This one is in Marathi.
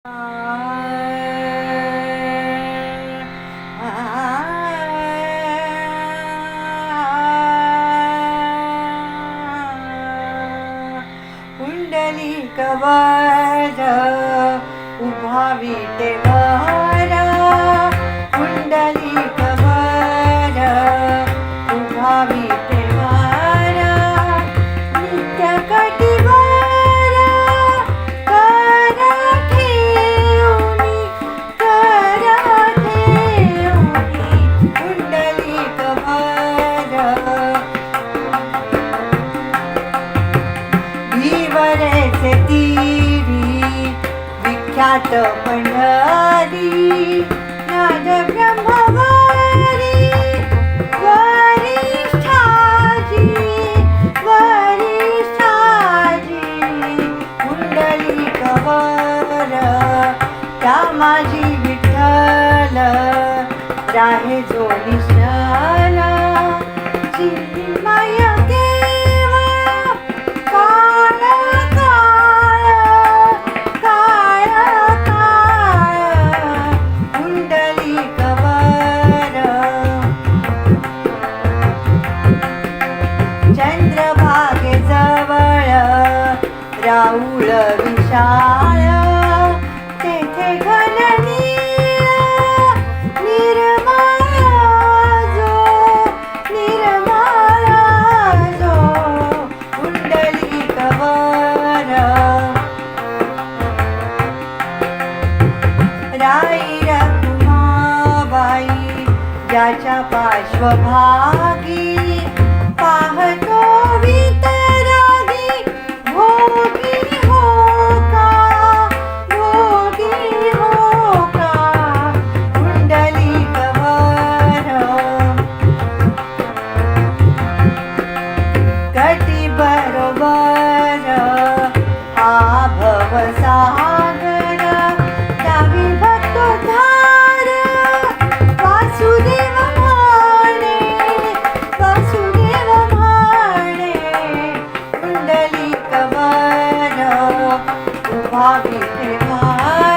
पुंडलिक वर उभा विटेवर, पुंडलिक वर उभा विटेवर, नित्य कटीवर कर ठेवणी, पुंडलिक वर भीवरेचे तीरी विख्यात पंढरी, राज ब्रह्मवारी वरिष्ठाजी, वरिष्ठाजी, पुंडलिक वर त्या माझी विठ्ठल राहे जो निश्चल, चिन्मय देव काळ काळ काळ काळ, पुंडलिक वर चंद्रभागे जवळ राऊळ विशाळ, तेथे घननीळ निर्मळ जो, निर्मळ जो, पुंडलिक वर राई रखुमाबाई ज्याच्या पार्श्वभागी, पाहतो वितरागी भोगी हो का, भोगी हो का, पुंडलिक वर कटी बरोबर हा भवसागर, त्यावी भक्तोद्धार वासुदेव म्हणे, वासुदेव म्हणे, पुंडलिक वर उभा विठेवर